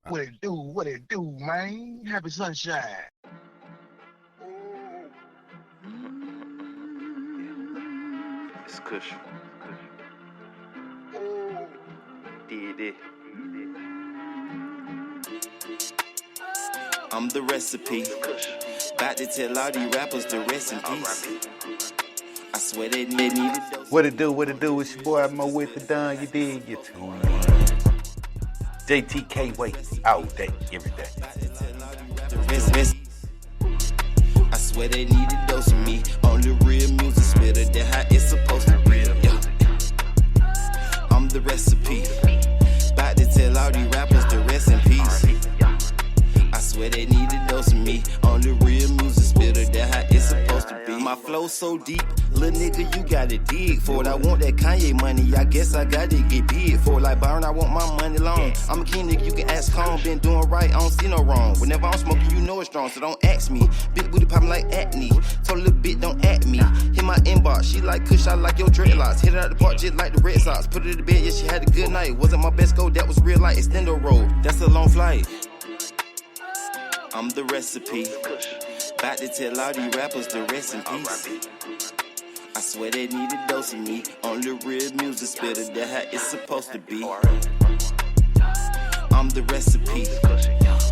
What it do? What it do, man? Happy sunshine. It's cushion. Did it. I'm the recipe. About to tell all these rappers the rest in peace. I swear they need it. What it do? What it do? It's your boy Mo with the Don. You dig? You tuned in. JTK Way all day, every day. I swear they need a dose of me. On the real music spitter, that how it's supposed to be. Yeah. I'm the recipe. About to tell all these rappers the rest in peace. I swear they need a dose of me. On the real music spitter, that how it's supposed to be. My flow so deep, little nigga, you gotta dig for it. I want that Kanye money, I guess I gotta get big for it. Like Byron, I want my money long. I'm a king nigga, you can ask home. Been doing right, I don't see no wrong. Whenever I'm smoking, you know it's strong, so don't ask me. Big booty poppin' like acne. Told a little bit, don't at me. Hit my inbox, she like Kush, I like your dreadlocks. Hit it out the park just like the Red Sox. Put her to bed, yeah, she had a good night. Wasn't my best go, that was real life. Extendo roll, that's a long flight. I'm the recipe. About to tell all these rappers the rest in peace. I swear they need a dose of me. On the real music spitter, that how it's supposed to be. I'm the recipe.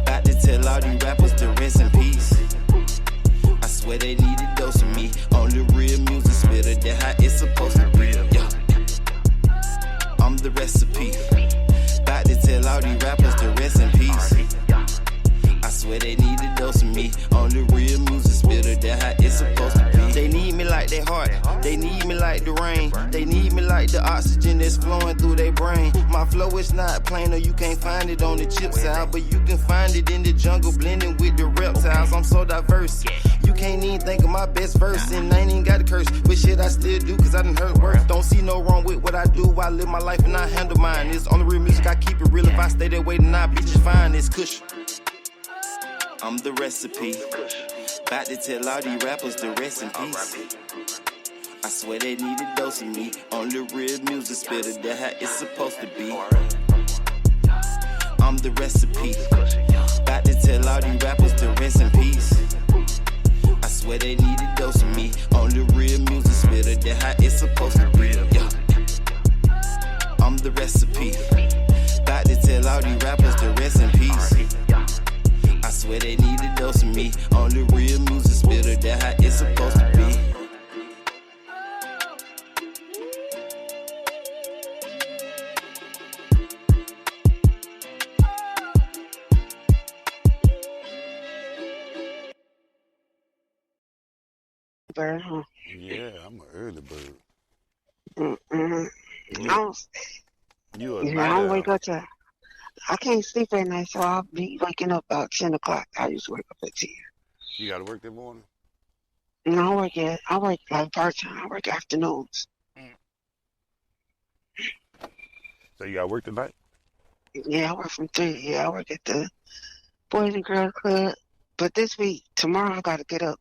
About to tell all these rappers the rest in peace. I swear they need a dose of me. On the real music spitter, that how it's supposed to be. Yeah. I'm the recipe. About to tell all these rappers the rest in peace. I swear they need a dose of me. On the real music spitter, that how it's supposed to be. They need me like their heart, they need me like the rain. They need me like the oxygen that's flowing through their brain. My flow is not plain, or you can't find it on the chip side, but you can find it in the jungle blending with the reptiles. I'm so diverse, you can't even think of my best verse. And I ain't even got a curse, but shit I still do, cause I done hurt worse. Don't see no wrong with what I do, I live my life and I handle mine. It's on the real music, I keep it real. If I stay that way, then I be just fine. It's cushion. I'm the recipe. About to tell all these rappers the rest in peace. I swear they need a dose of me. On the real music spitter, that how it's supposed to be. I'm the recipe. About to tell all these rappers the rest in peace. I swear they need a dose of me. On the real music spitter, that how it's supposed to be. Yeah. I'm the recipe. About to tell all these rappers the rest in peace. I swear they need a dose of me. On the real music spitter, that how it's supposed to be. Bird, huh? Yeah, I'm an early bird. You a I night don't owl. wake up till I can't sleep at night, so I'll be waking up about 10 o'clock. I used to wake up at 10. You gotta work that morning? No, I work like part-time. I work afternoons. So you gotta work tonight? Yeah, I work from 3. Yeah, I work at the Boys and Girls Club. But this week, tomorrow, I got to get up.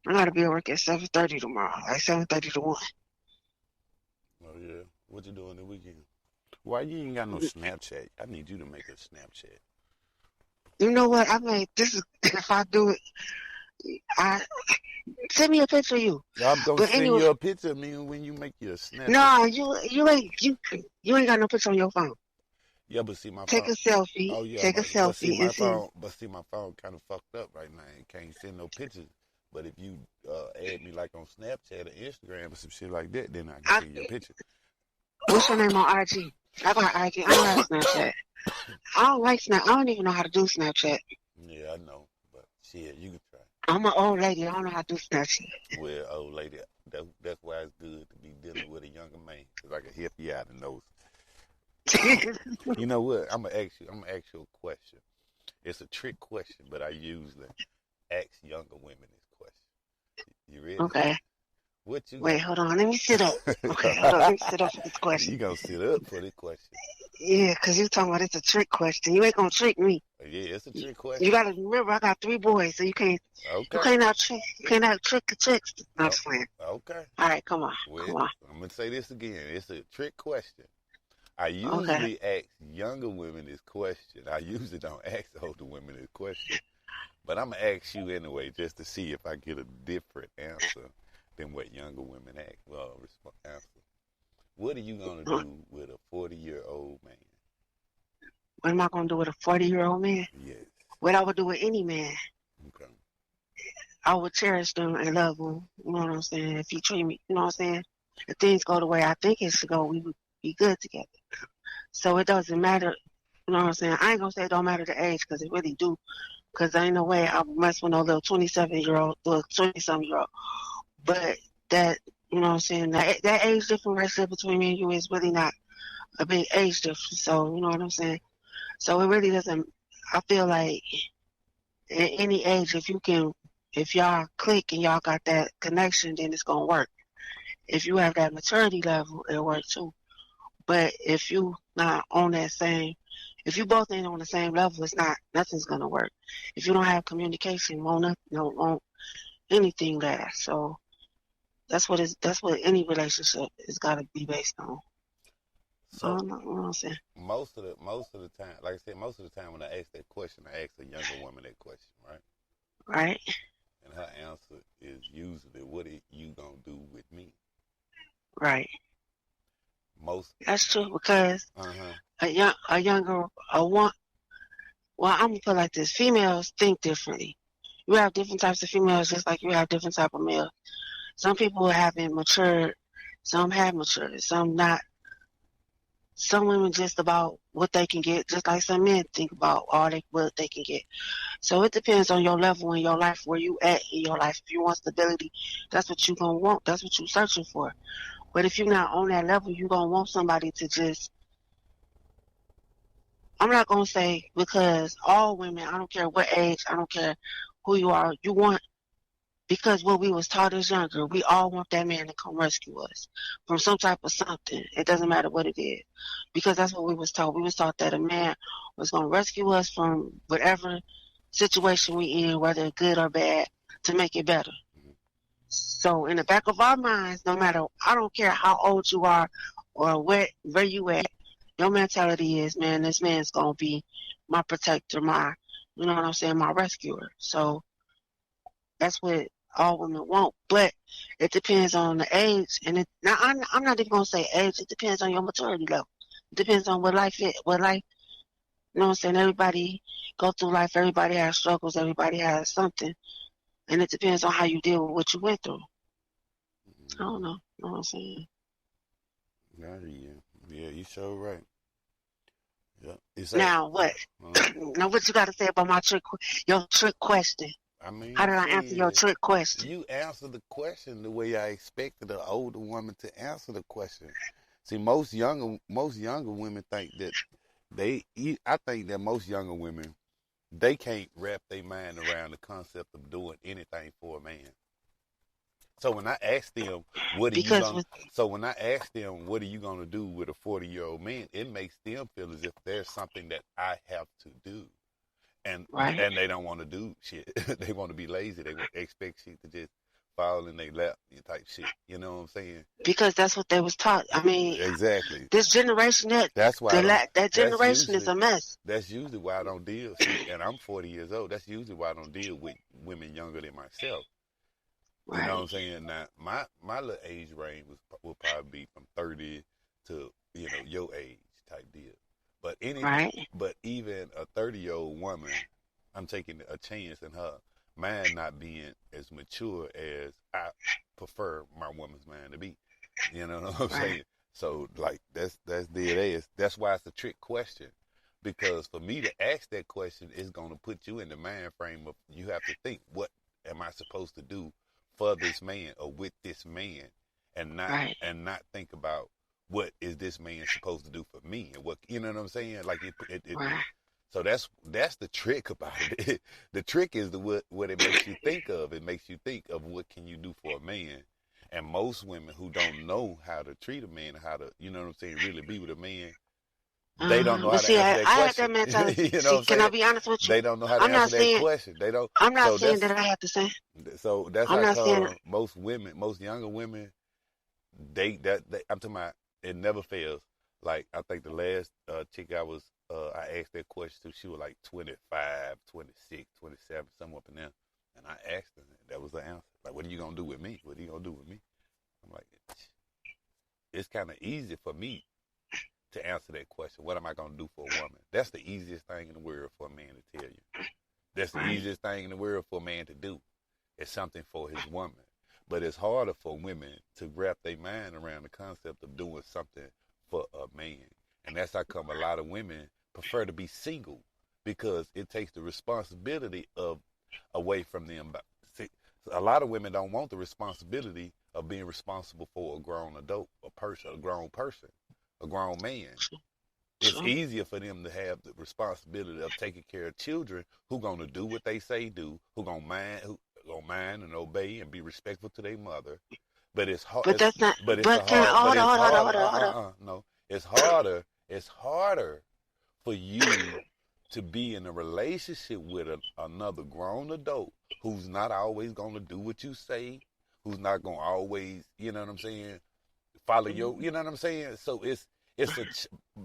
I got to be at work at 7:30 tomorrow, like 7:30 to 1. Oh yeah. What you doing the weekend? Why you ain't got no Snapchat? I need you to make a Snapchat. You know what? I mean, this is, if I do it, I send me a picture of you. I'm gonna But send anyway, you a picture of me when you make your Snapchat. no, you ain't got no picture on your phone. Yeah, but see my Take phone. a selfie. Oh yeah, Take a but see selfie my and send. phone. But see my phone kind of fucked up right now. It can't send no pictures. But if you add me like on Snapchat or Instagram or some shit like that, then I can send you a picture. What's your name on IG? I got IG. I don't have Snapchat. I don't like Snap. I don't even know how to do Snapchat. Yeah, I know. But shit, you can try. I'm an old lady. I don't know how to do Snapchat. Well, old lady, that's why it's good to be dealing with a younger man, because I can help you out in those. You know what? I'm gonna ask you a question. It's a trick question, but I usually ask younger women this question. You ready? Okay. What you Wait, hold on. Let me sit up. Okay, hold on. Let me sit up for this question. You gonna sit up for this question? Yeah, because you're talking about it's a trick question. You ain't going to trick me. Yeah, it's a trick question. You got to remember, I got 3 boys, so you can't. Okay. You cannot trick the tricks. Not just playing. Okay. All right, come on. Well, Come on. I'm gonna say this again. It's a trick question. I Okay. usually ask younger women this question. I usually don't ask older women this question. But I'm going to ask you anyway just to see if I get a different answer than what younger women answer. What are you going to do with a 40-year-old man? What am I gonna do with a 40-year-old man? Yes. What I would do with any man. Okay. I would cherish them and love them. You know what I'm saying? If you treat me, you know what I'm saying? If things go the way I think it should go, we would be good together. So it doesn't matter. You know what I'm saying? I ain't gonna say it don't matter the age, because it really do. Because there ain't no way I would mess with no little 27-year-old, or 20-something-year-old. But that, you know what I'm saying? That age difference between me and you is really not a big age difference. So, you know what I'm saying? So it really doesn't. I feel like at any age, if y'all click and y'all got that connection, then it's gonna work. If you have that maturity level, it'll work too. But if you not on that same, if you both ain't on the same level, nothing's gonna work. If you don't have communication, won't anything last. So that's what any relationship is gotta be based on. I So don't know what I'm saying. most of the time, like I said, most of the time when I ask that question, I ask a younger woman that question, right? Right? And her answer is usually, "What are you gonna do with me?" Right. Most. That's true, because Uh-huh. well, I'm gonna put it like this: females think differently. You have different types of females, just like you have different type of males. Some people haven't matured, some have matured, some not. Some women just about what they can get, just like some men think about what they can get. So it depends on your level in your life, where you at in your life. If you want stability, that's what you gonna want. That's what you searching for. But if you're not on that level, you gonna want somebody to just. I'm not gonna say, because all women, I don't care what age, I don't care who you are, you want, because what we was taught as younger, we all want that man to come rescue us from some type of something. It doesn't matter what it is, because that's what we was taught. We was taught that a man was gonna rescue us from whatever situation we in, whether good or bad, to make it better. So in the back of our minds, no matter, I don't care how old you are or where you at, your mentality is, man, this man's gonna be my protector, you know what I'm saying, my rescuer. So that's what all women want. But it depends on the age, and I'm not even gonna say age. It depends on your maturity level. It depends on what life is. You know what I'm saying? Everybody go through life. Everybody has struggles. Everybody has something, and it depends on how you deal with what you went through. I don't know. You know what I'm saying? Yeah, you sure right. Yeah. Now what? Now what you got to say about your trick question? I mean, How did I answer your trick question? you answered the question the way I expected an older woman to answer the question. See, most younger women think that I think that most younger women, they can't wrap their mind around the concept of doing anything for a man. So when I ask them, what are you gonna do with a 40-year-old man? It makes them feel as if there's something that I have to do, and they don't want to do shit. They want to be lazy. They expect shit to just fall in their lap, type shit. You know what I'm saying? Because that's what they was taught. I mean, exactly. This generation, that generation is a mess. That's usually why I don't deal. See, and I'm 40 years old. That's usually why I don't deal with women younger than myself. You know what I'm saying? Now, my little age range will probably be from 30 to, your age type deal. But but even a 30-year-old woman, I'm taking a chance in her mind not being as mature as I prefer my woman's mind to be. You know what I'm saying? So, like, that's dead ass. That's why it's a trick question. Because for me to ask that question, it's going to put you in the mind frame of, you have to think, what am I supposed to do for this man or with this man, and not think about what is this man supposed to do for me, and what, you know what I'm saying? Like so that's the trick about it. The trick is what it makes you think of. It makes you think of what can you do for a man. And most women who don't know how to treat a man, how to, you know what I'm saying, really be with a man, they don't know how to answer that question. I had that mentality. You know, can I be honest with you? They don't know how to answer that question. They don't. I'm not saying that I have to say. So that's how most younger women, I'm talking about, it never fails. Like, I think the last chick I asked that question to, she was like 25, 26, 27, somewhere up in there. And I asked her, and that was the answer. Like, what are you going to do with me? What are you going to do with me? I'm like, it's kind of easy for me to answer that question. What am I going to do for a woman? That's the easiest thing in the world for a man to tell you. That's the easiest thing in the world for a man to do. It's something for his woman. But it's harder for women to wrap their mind around the concept of doing something for a man. And that's how come a lot of women prefer to be single, because it takes the responsibility away from them. See, a lot of women don't want the responsibility of being responsible for a grown adult, a grown person, a grown man. It's easier for them to have the responsibility of taking care of children who gonna do what they say do, who gonna mind and obey and be respectful to their mother. But it's hard. But that's not. But it's But hard. hold on. No, it's harder. It's harder for you to be in a relationship with another grown adult who's not always gonna do what you say, who's not gonna always, you know what I'm saying, follow your, you know what I'm saying. So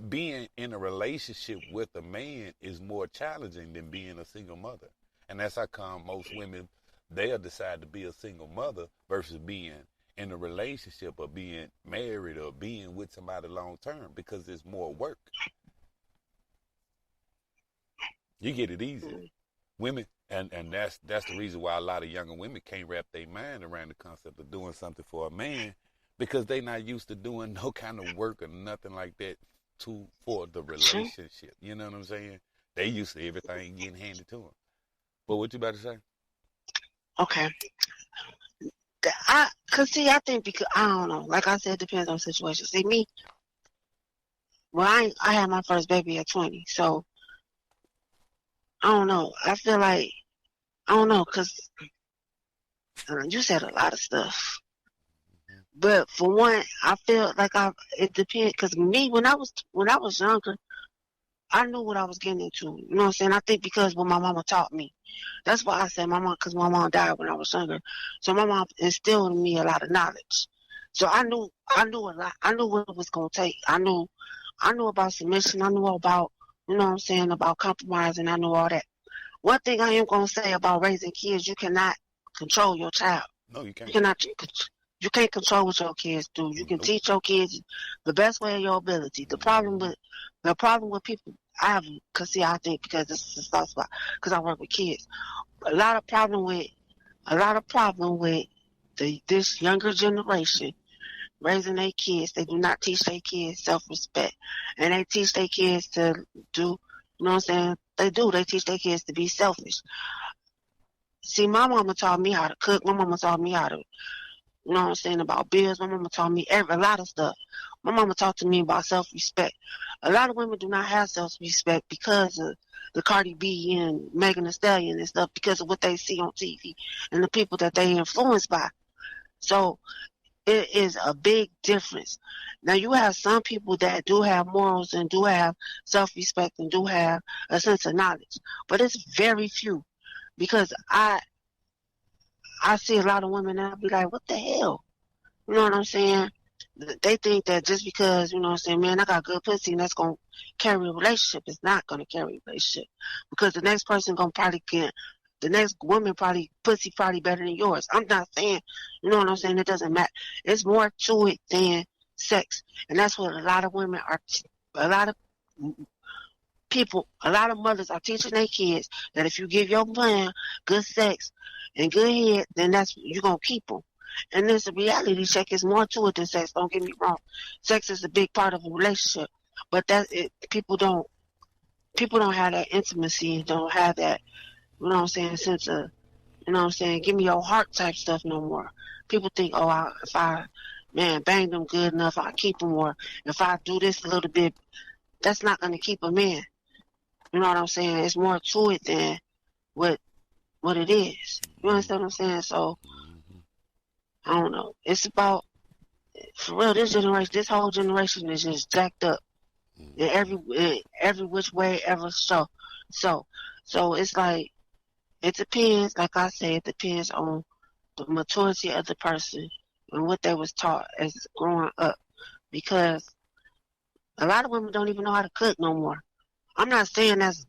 being in a relationship with a man is more challenging than being a single mother, and that's how come most women, they'll decide to be a single mother versus being in a relationship or being married or being with somebody long term, because it's more work. You get it easy. Women, and that's the reason why a lot of younger women can't wrap their mind around the concept of doing something for a man, because they not used to doing no kind of work or nothing like that for the relationship. You know what I'm saying? They used to everything getting handed to them. But what you about to say? Okay. I think because, I don't know. Like I said, it depends on the situation. See, me, well, I had my first baby at 20, so I don't know. I feel like, I don't know, because you said a lot of stuff. But for one, I feel like it depends, because me, when I was younger, I knew what I was getting into. You know what I'm saying? I think because what my mama taught me. That's why I said my mom, because my mom died when I was younger. So my mom instilled in me a lot of knowledge. So I knew a lot. I knew what it was going to take. I knew about submission. I knew about, you know what I'm saying, about compromising. I knew all that. One thing I am going to say about raising kids, you cannot control your child. No, you can't. You can't control what your kids do. You can teach your kids the best way of your ability. The problem with people, I think because this is a soft spot, because I work with kids. A lot of problem with this younger generation raising their kids. They do not teach their kids self-respect, and they teach their kids to do. You know what I'm saying? They teach their kids to be selfish. See, my mama taught me how to cook. My mama taught me how to, you know what I'm saying, about bills. My mama taught me a lot of stuff. My mama talked to me about self-respect. A lot of women do not have self-respect because of the Cardi B and Megan Thee Stallion and stuff, because of what they see on TV and the people that they influenced by. So it is a big difference. Now, you have some people that do have morals and do have self-respect and do have a sense of knowledge, but it's very few, because I see a lot of women that be like, what the hell? You know what I'm saying? They think that just because, you know what I'm saying, man, I got good pussy and that's going to carry a relationship. It's not going to carry a relationship, because the next person going to probably get, the next woman pussy probably better than yours. I'm not saying, you know what I'm saying, it doesn't matter. It's more to it than sex. And that's what a lot of women are, a lot of people, a lot of mothers are teaching their kids that if you give your man good sex and good head, then you're going to keep them. And there's a reality check. Is more to it than sex. Don't get me wrong. Sex is a big part of a relationship, but people don't have that intimacy and don't have that, you know what I'm saying, sense of, you know what I'm saying, give me your heart type stuff no more. People think, if I bang them good enough, I'll keep them, or if I do this a little bit, that's not going to keep a man. You know what I'm saying? It's more to it than what it is. You understand what I'm saying? So, I don't know. It's about, for real, this whole generation is just jacked up in every which way ever. So it's like, it depends. Like I said, it depends on the maturity of the person and what they was taught as growing up. Because A lot of women don't even know how to cook no more. I'm not saying that's